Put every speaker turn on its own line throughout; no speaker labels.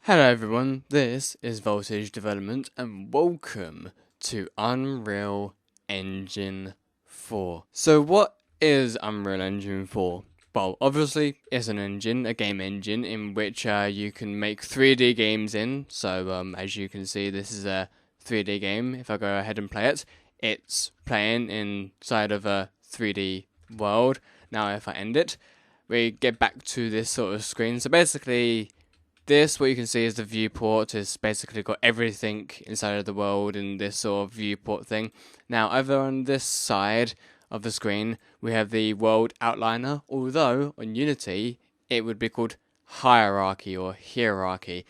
Hello everyone, this is Voltage Development and welcome to Unreal Engine 4. So what is Unreal Engine 4? Well, obviously it's an engine, a game engine in which you can make 3D games in. So as you can see, this is a 3D game. If I go ahead and play it, it's playing inside of a 3D world. Now if I end it, we get back to this sort of screen. So basically, what you can see is the viewport. It's basically got everything inside of the world in this sort of viewport thing. Now, over on this side of the screen, we have the world outliner, although on Unity, it would be called hierarchy or hierarchy.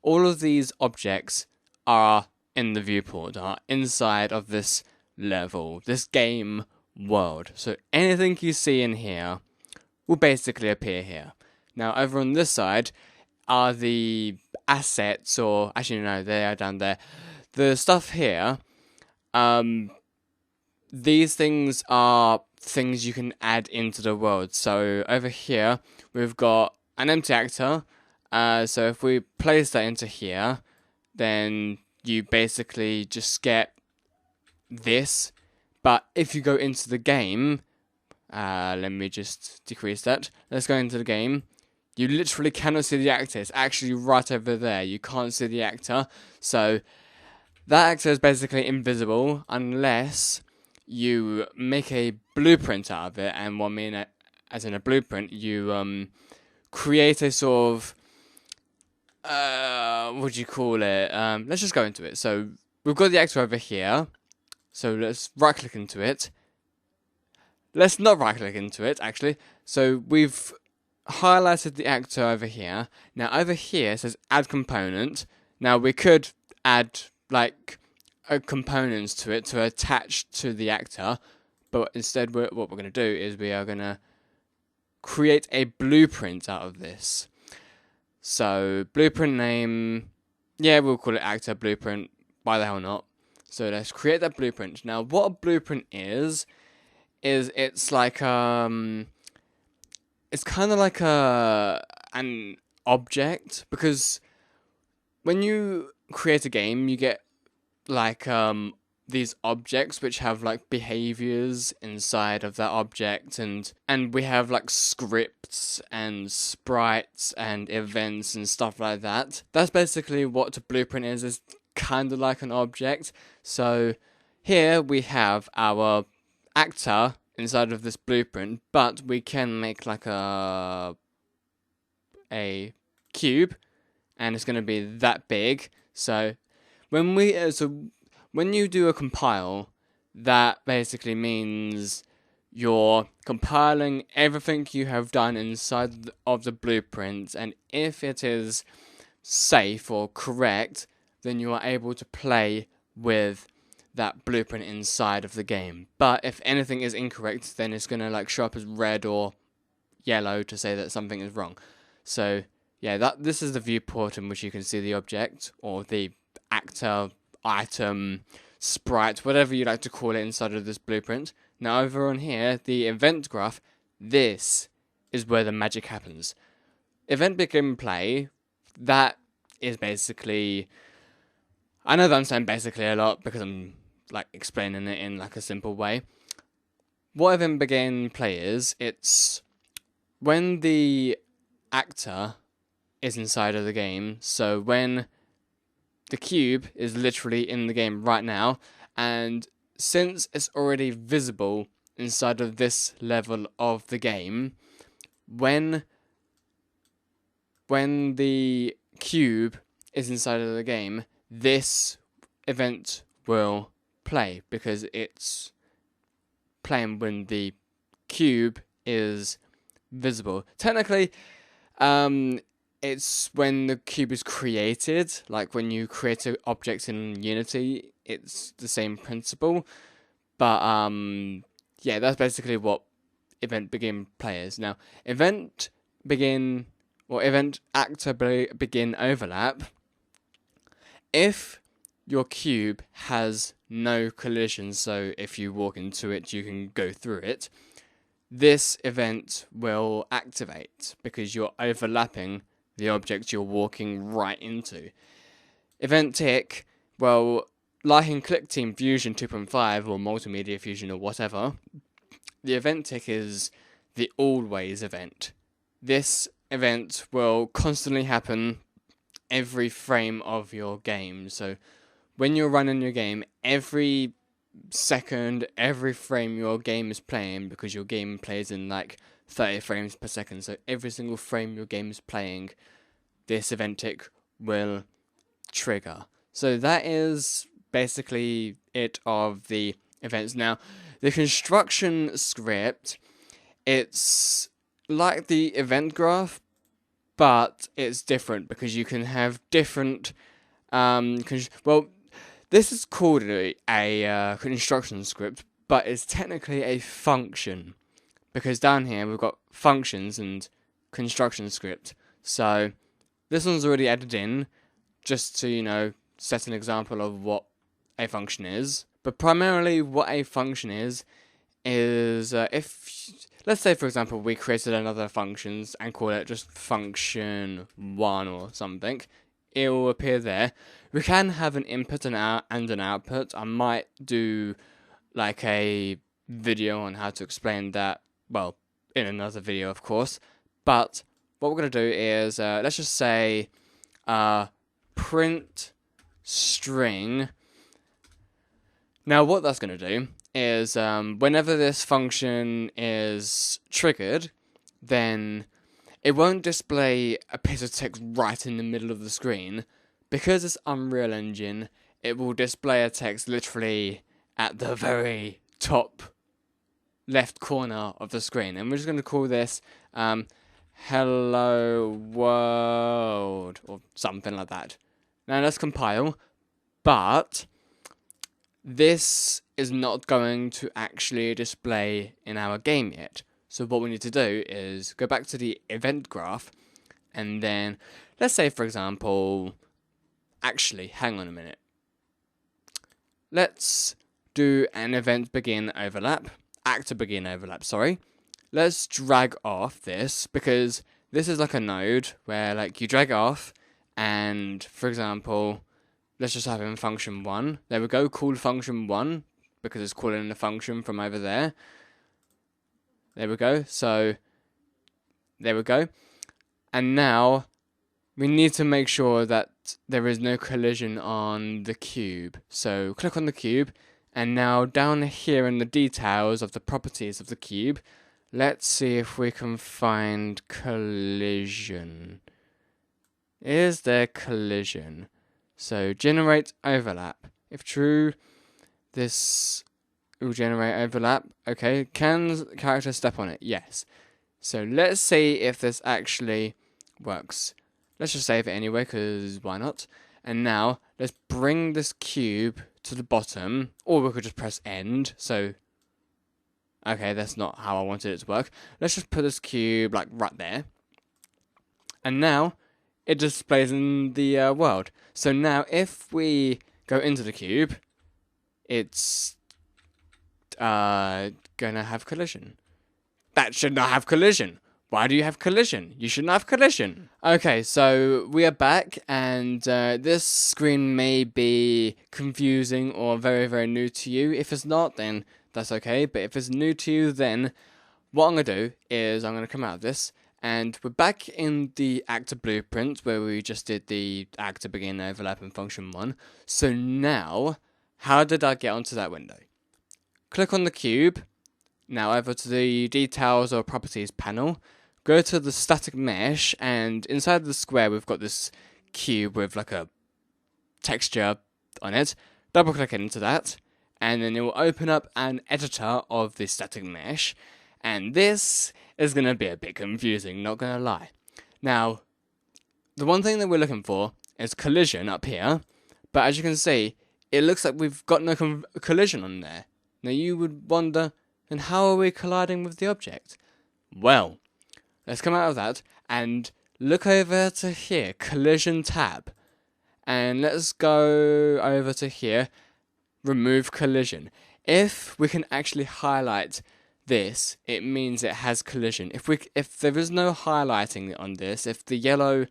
All of these objects are in the viewport, are inside of this level, this game world. So anything you see in here will basically appear here. Now, over on this side are the assets, or actually no, they are down there. The stuff here, these things are things you can add into the world. So over here, we've got an empty actor. So if we place that into here, then you basically just get this. But if you go into the game, let me just decrease that. Let's go into the game. You literally cannot see the actor. It's actually right over there. You can't see the actor. So that actor is basically invisible unless you make a blueprint out of it. And what I mean, as in a blueprint, you create a sort of what do you call it? Let's just go into it. So we've got the actor over here. So let's right click into it. Let's not right click into it actually. So we've highlighted the actor over here. Now over here it says add component. Now we could add like components to it to attach to the actor, but instead what we're going to do is we are going to create a blueprint out of this. So blueprint name, yeah, we'll call it actor blueprint. Why the hell not? So let's create that blueprint. Now what a blueprint is it's like it's kind of like an object, because when you create a game, you get like these objects which have like behaviors inside of that object, and we have like scripts and sprites and events and stuff like that. That's basically what a blueprint is kind of like an object. So here we have our actor inside of this blueprint, but we can make like a cube, and it's going to be that big. So when you do a compile, that basically means you're compiling everything you have done inside of the blueprint, and if it is safe or correct, then you are able to play with that blueprint inside of the game. But if anything is incorrect, then it's gonna like show up as red or yellow to say that something is wrong. So yeah, this is the viewport in which you can see the object or the actor, item, sprite, whatever you like to call it inside of this blueprint. Now over on here, the event graph, this is where the magic happens. Event begin play, that is basically, I know that I'm saying basically a lot because I'm like explaining it in like a simple way. What event begin play is, it's when the actor is inside of the game. So when the cube is literally in the game right now, and since it's already visible inside of this level of the game, when the cube is inside of the game, this event will play because it's playing when the cube is visible. Technically, it's when the cube is created, like when you create an object in Unity, it's the same principle. But yeah, that's basically what event begin play is. Now, event begin or event actor begin overlap. If your cube has no collision, so if you walk into it, you can go through it, this event will activate because you're overlapping the object you're walking right into. Event tick, well, like in Clickteam Fusion 2.5 or Multimedia Fusion or whatever, the event tick is the always event. This event will constantly happen every frame of your game. So when you're running your game, every second, every frame your game is playing, because your game plays in like 30 frames per second, so every single frame your game is playing, this event tick will trigger. So that is basically it of the events. Now, the construction script, it's like the event graph, but it's different because you can have different this is called a construction script, but it's technically a function, because down here we've got functions and construction script. So this one's already added in, just to, set an example of what a function is. But primarily what a function is if, let's say for example, we created another functions and call it just function 1 or something, it will appear there. We can have an input and an output. I might do like a video on how to explain that, well, in another video of course. But what we're going to do is, let's just say print string. Now what that's going to do is whenever this function is triggered, then it won't display a piece of text right in the middle of the screen. Because it's Unreal Engine, it will display a text literally at the very top left corner of the screen. And we're just going to call this Hello World or something like that. Now let's compile, but this is not going to actually display in our game yet. So what we need to do is go back to the event graph, and then let's say for example, actually hang on a minute, let's do an event begin overlap, actor begin overlap, sorry. Let's drag off this, because this is like a node where like you drag off, and for example, let's just have in function 1. There we go, call function 1, because it's calling the function from over there. There we go, so there we go. And now we need to make sure that there is no collision on the cube. So click on the cube, and now down here in the details of the properties of the cube, let's see if we can find collision. Is there collision? So generate overlap. If true, this will generate overlap. Okay, can character step on it? Yes. So let's see if this actually works. Let's just save it anyway, because why not? And now let's bring this cube to the bottom, or we could just press end. So okay, that's not how I wanted it to work. Let's just put this cube like right there, and now it displays in the world. So now if we go into the cube, it's gonna have collision. That should not have collision. Why do you have collision? You shouldn't have collision. Okay, so we are back, and this screen may be confusing or very, very new to you. If it's not, then that's okay. But if it's new to you, then what I'm going to do is I'm going to come out of this, and we're back in the actor blueprint where we just did the actor begin overlap in function 1. So now, how did I get onto that window? Click on the cube. Now over to the details or properties panel. Go to the static mesh, and inside the square we've got this cube with like a texture on it. Double click into that, and then it will open up an editor of the static mesh, and this is going to be a bit confusing, not going to lie. Now, the one thing that we're looking for is collision up here, but as you can see, it looks like we've got no collision on there. Now you would wonder, then how are we colliding with the object? Well, let's come out of that and look over to here, collision tab. And let's go over to here, remove collision. If we can actually highlight this, it means it has collision. If there is no highlighting on this, if the yellow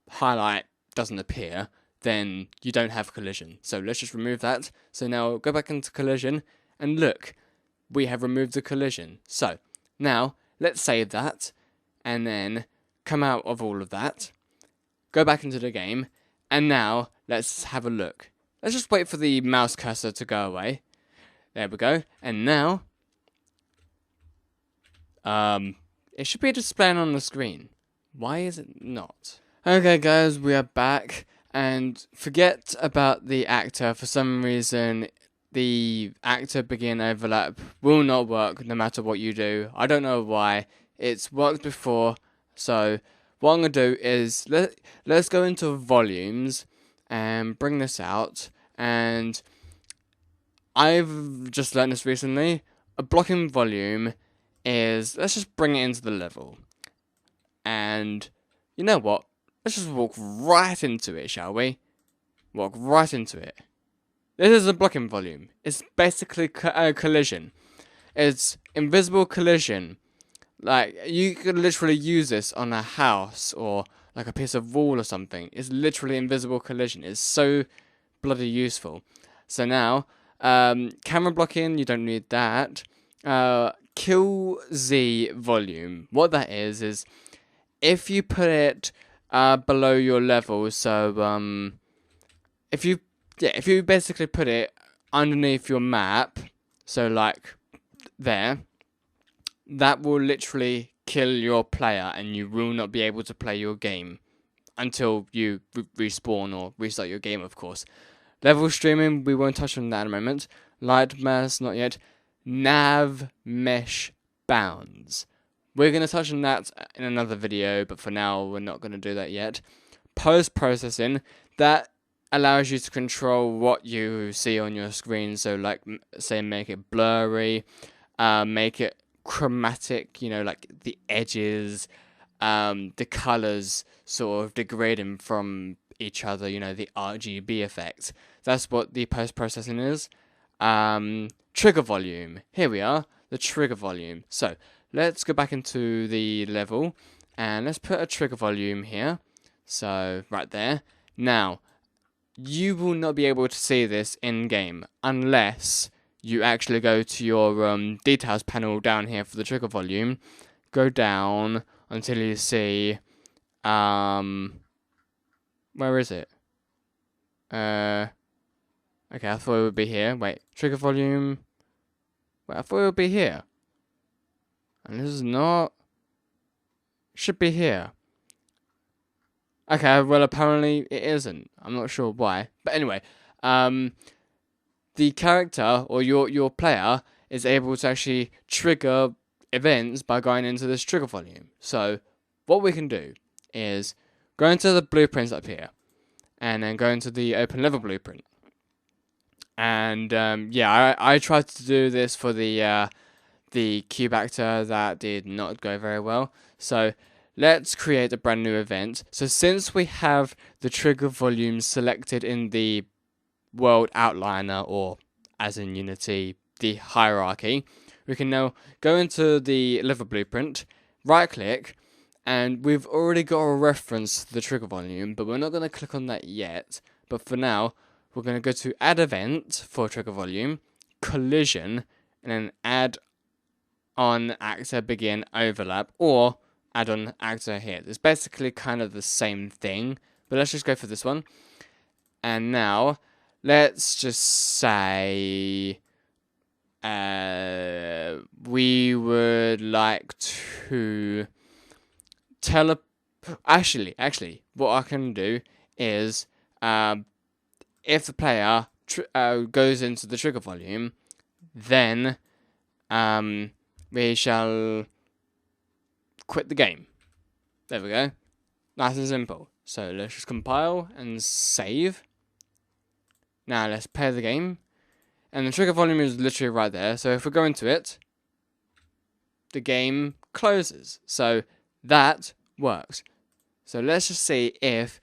highlight doesn't appear, then you don't have collision. So let's just remove that. So now go back into collision, and look, we have removed the collision. So now let's save that, and then come out of all of that, go back into the game, and now let's have a look. Let's just wait for the mouse cursor to go away. There we go. And now, it should be displaying on the screen. Why is it not? Okay guys, we are back, and forget about the actor. For some reason, the actor begin overlap will not work no matter what you do. I don't know why. It's worked before, so what I'm going to do is let's go into volumes and bring this out. And I've just learned this recently. A blocking volume is, let's just bring it into the level. And you know what? Let's just walk right into it, shall we? Walk right into it. This is a blocking volume. It's basically collision. It's invisible collision. Like, you could literally use this on a house or like a piece of wall or something. It's literally invisible collision. It's so bloody useful. So now, camera blocking, you don't need that. Kill Z volume. What that is if you put it below your level, so if you basically put it underneath your map, so like there, that will literally kill your player, and you will not be able to play your game until you respawn or restart your game, of course. Level streaming, we won't touch on that in a moment. Light mass, not yet. Nav mesh bounds. We're going to touch on that in another video, but for now, we're not going to do that yet. Post-processing, that allows you to control what you see on your screen. So, like, say, make it blurry, make it chromatic, you know, like the edges, the colors sort of degrading from each other, you know, the RGB effect. That's what the post-processing is. Trigger volume. Here we are, the trigger volume. So, let's go back into the level, and let's put a trigger volume here. So, right there. Now, you will not be able to see this in-game unless you actually go to your details panel down here for the trigger volume. Go down until you see, where is it? Okay, I thought it would be here. Wait, trigger volume. Wait, I thought it would be here. And this is not. Should be here. Okay, well apparently it isn't. I'm not sure why. But anyway, the character or your player is able to actually trigger events by going into this trigger volume. So what we can do is go into the blueprints up here, and then go into the open level blueprint. And yeah, I tried to do this for the cube actor. That did not go very well. So let's create a brand new event. So since we have the trigger volume selected in the world outliner, or as in Unity, the hierarchy, we can now go into the level blueprint, right click, and we've already got a reference to the trigger volume, but we're not going to click on that yet. But for now, we're going to go to add event for trigger volume, collision, and then add on actor begin overlap, or add on actor here. It's basically kind of the same thing, but let's just go for this one. And now, let's just say we would like to Actually, what I can do is, if the player goes into the trigger volume, then we shall quit the game. There we go. Nice and simple. So let's just compile and save. Now let's play the game. And the trigger volume is literally right there. So if we go into it, the game closes. So that works. So let's just see if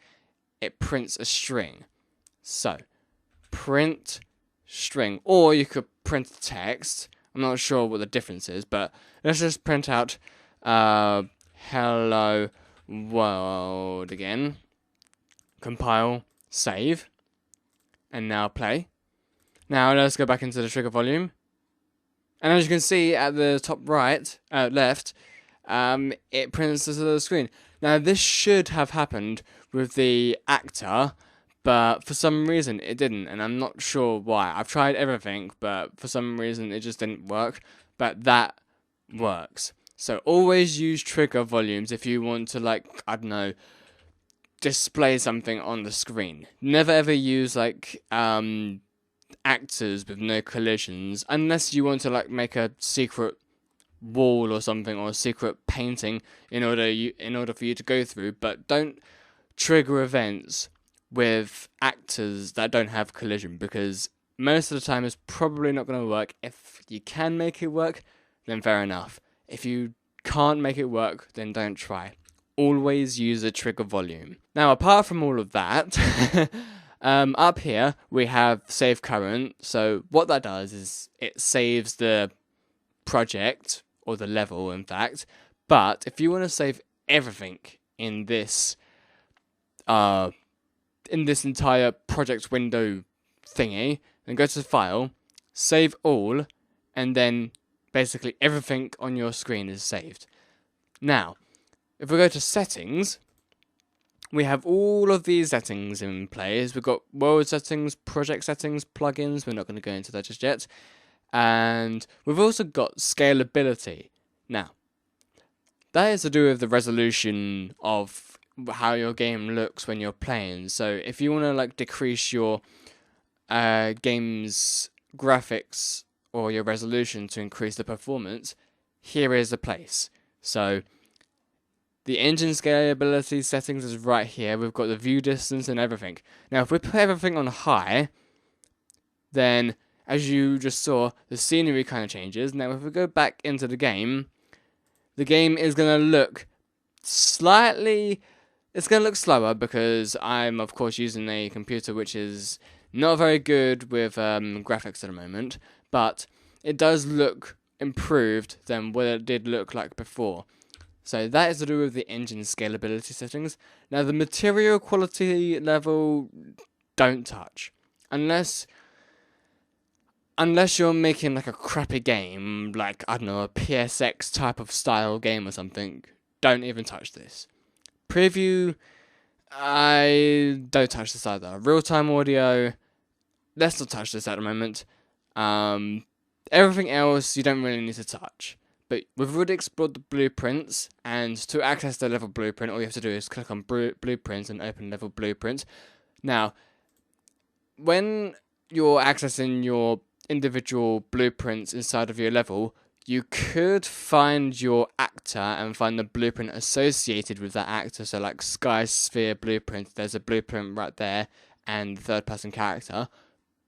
it prints a string. So print string, or you could print text. I'm not sure what the difference is, but let's just print out hello world again. Compile, save, and now play. Now let's go back into the trigger volume. And as you can see at the top right, left, it prints to the screen. Now this should have happened with the actor, but for some reason it didn't, and I'm not sure why. I've tried everything, but for some reason it just didn't work. But that works. So always use trigger volumes if you want to, like, I don't know, display something on the screen. Never ever use like actors with no collisions, unless you want to like make a secret wall or something, or a secret painting in order for you to go through. But don't trigger events with actors that don't have collision, because most of the time it's probably not going to work. If you can make it work, then fair enough. If you can't make it work, then don't try. Always use a trigger volume. Now, apart from all of that, up here we have save current. So what that does is it saves the project, or the level in fact. But if you want to save everything in this entire project window thingy, then go to File, Save All, and then basically everything on your screen is saved. Now, if we go to Settings, we have all of these settings in place. We've got world settings, project settings, plugins. We're not going to go into that just yet. And we've also got scalability. Now, that is to do with the resolution of how your game looks when you're playing. So if you want to like decrease your game's graphics or your resolution to increase the performance, here is a place. So the engine scalability settings is right here. We've got the view distance and everything. Now, if we put everything on high, then as you just saw, the scenery kind of changes. Now, if we go back into the game is going to look slightly... It's going to look slower because I'm, of course, using a computer which is not very good with graphics at the moment. But it does look improved than what it did look like before. So that is to do with the engine scalability settings. Now, the material quality level, don't touch. Unless you're making like a crappy game, like, I don't know, a PSX type of style game or something, don't even touch this. Preview, I don't touch this either. Real-time audio, let's not touch this at the moment. Everything else you don't really need to touch. But we've already explored the blueprints, and to access the level blueprint, all you have to do is click on blueprints and open level blueprint. Now, when you're accessing your individual blueprints inside of your level, you could find your actor and find the blueprint associated with that actor. So like Sky Sphere blueprint, there's a blueprint right there, and third person character.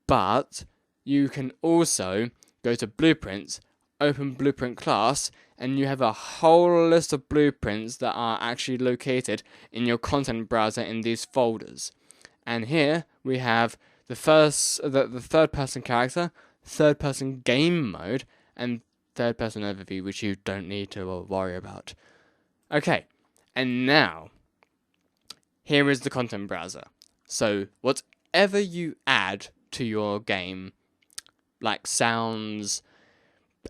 But you can also go to blueprints, open blueprint class, and you have a whole list of blueprints that are actually located in your content browser in these folders. And here we have the third person character, third person game mode, and third person overview, which you don't need to worry about. Okay, and now here is the content browser. So whatever you add to your game, like sounds,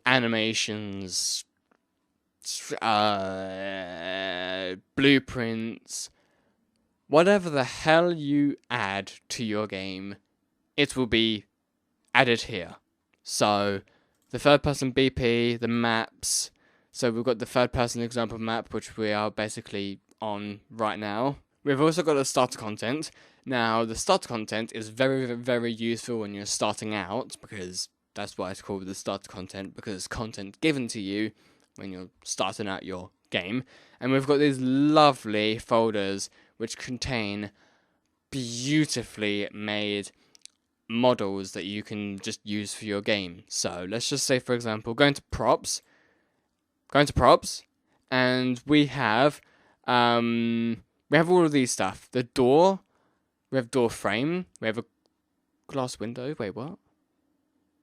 animations, blueprints, whatever the hell you add to your game, it will be added here. So the third person BP, the maps. So we've got the third person example map, which we are basically on right now. We've also got the starter content. Now, the starter content is very, very useful when you're starting out, because that's why it's called the starter content, because it's content given to you when you're starting out your game. And we've got these lovely folders which contain beautifully made models that you can just use for your game. So let's just say, for example, going to props, and we have all of these stuff. The door, we have door frame, we have a glass window. Wait, what?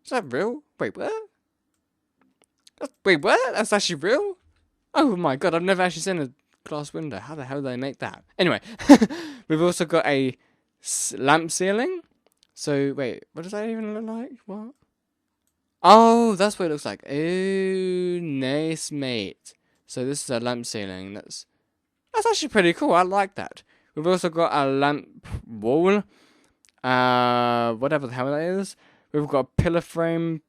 Is that real? Wait, what? Wait, what? That's actually real? Oh my god, I've never actually seen a glass window. How the hell do they make that? Anyway, we've also got a lamp ceiling. So, wait, what does that even look like? What? Oh, that's what it looks like. Oh, nice, mate. So this is a lamp ceiling. That's actually pretty cool. I like that. We've also got a lamp wall. Whatever the hell that is. We've got a pillar frame,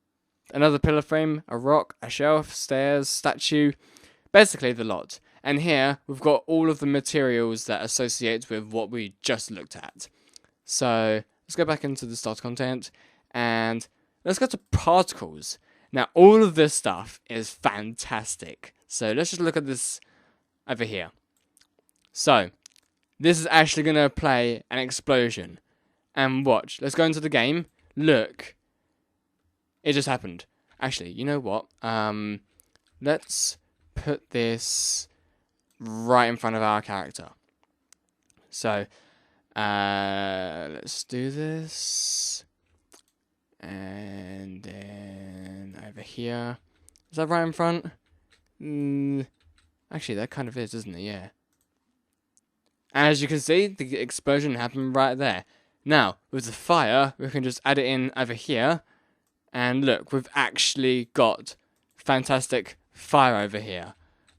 another pillar frame, a rock, a shelf, stairs, statue. Basically the lot. And here, we've got all of the materials that associate with what we just looked at. So, let's go back into the start content, and let's go to particles. Now, all of this stuff is fantastic. So, let's just look at this over here. So, this is actually going to play an explosion. And watch. Let's go into the game. Look. It just happened. Actually, you know what? Let's put this right in front of our character. So, let's do this. And then over here. Is that right in front? Actually, that kind of is, isn't it? Yeah. As you can see, the explosion happened right there. Now, with the fire, we can just add it in over here. And look, we've actually got fantastic fire over here.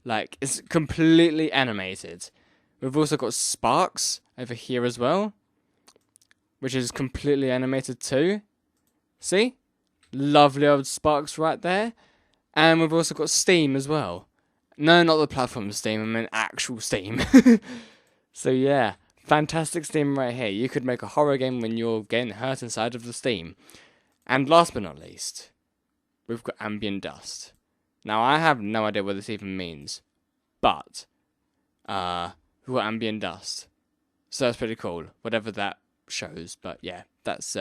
Like, it's completely animated. We've also got sparks over here as well, which is completely animated too. See? Lovely old sparks right there. And we've also got steam as well. No, not the platform steam, I mean actual steam. So yeah, fantastic steam right here. You could make a horror game when you're getting hurt inside of the steam. And last but not least, we've got ambient dust. Now, I have no idea what this even means, but we've got ambient dust. So that's pretty cool, whatever that shows. But yeah, that's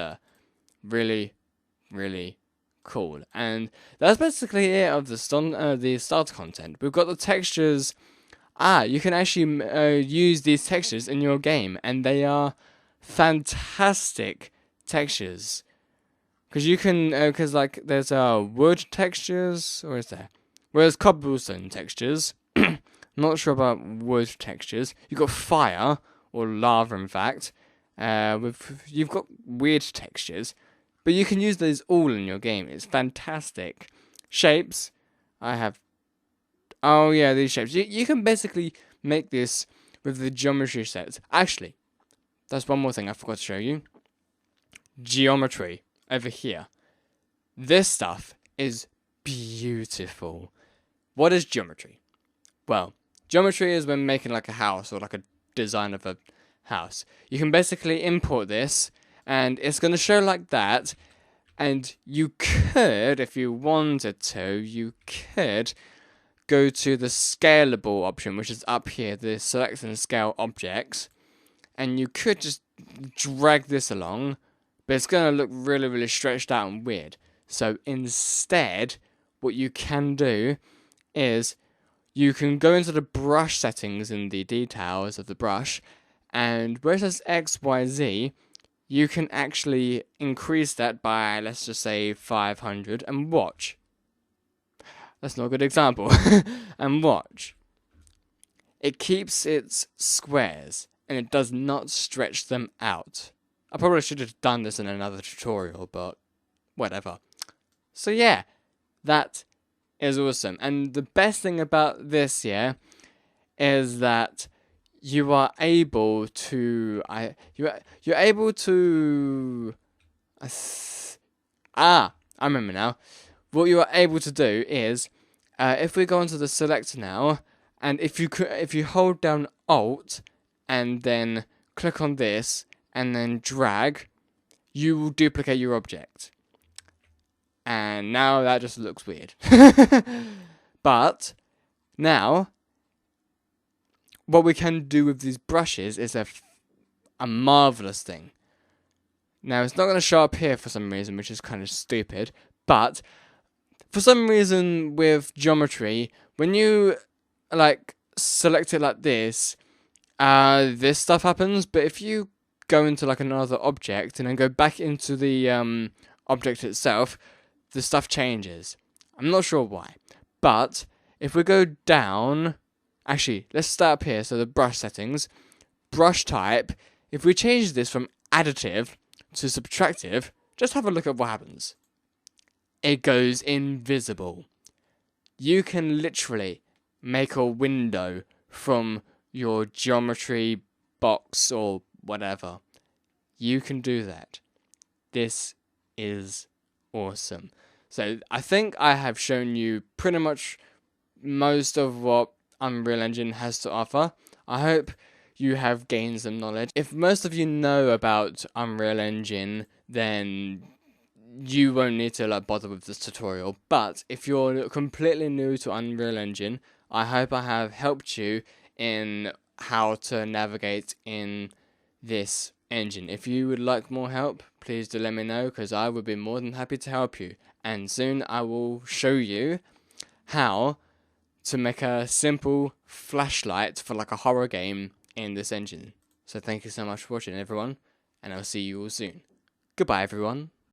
really, really cool. And that's basically it of the start content. We've got the textures. You can actually use these textures in your game, and they are fantastic textures. Because you can, like, there's wood textures, or is there? Whereas cobblestone textures, not sure about wood textures. You've got fire, or lava in fact. You've got weird textures, but you can use those all in your game. It's fantastic. Shapes, I have. Oh yeah, these shapes. You can basically make this with the geometry sets. Actually, that's one more thing I forgot to show you. Geometry. Over here. This stuff is beautiful. What is geometry? Well, geometry is when making like a house or like a design of a house. You can basically import this and it's going to show like that, and you could, if you wanted to, you could go to the scalable option, which is up here, the select and scale objects, and you could just drag this along. But it's going to look really, really stretched out and weird. So instead, what you can do is you can go into the brush settings in the details of the brush, and where it says X, Y, Z, you can actually increase that by, let's just say, 500, and watch. That's not a good example. And watch. It keeps its squares, and it does not stretch them out. I probably should have done this in another tutorial, but whatever. So yeah, that is awesome. And the best thing about this, yeah, is that you are able to you're able to I remember now. What you are able to do is if we go onto the selector now, and if you hold down Alt and then click on this and then drag, you will duplicate your object. And now that just looks weird. But now, what we can do with these brushes is a marvelous thing. Now, it's not going to show up here for some reason, which is kind of stupid. But for some reason with geometry, when you like select it like this stuff happens. But if you go into like another object and then go back into the object itself, the stuff changes. I'm not sure why, But if we go down, actually, let's start up here. So the brush settings, brush type. If we change this from additive to subtractive, just have a look at what happens. It goes invisible. You can literally make a window from your geometry box or whatever. You can do that. This is awesome. So I think I have shown you pretty much most of what Unreal Engine has to offer. I hope you have gained some knowledge. If most of you know about Unreal Engine, then you won't need to bother with this tutorial. But if you're completely new to Unreal Engine, I hope I have helped you in how to navigate in this engine. If you would like more help, please do let me know, because I would be more than happy to help you. And soon I will show you how to make a simple flashlight for like a horror game in this engine. So thank you so much for watching, everyone, and I'll see you all soon. Goodbye, everyone.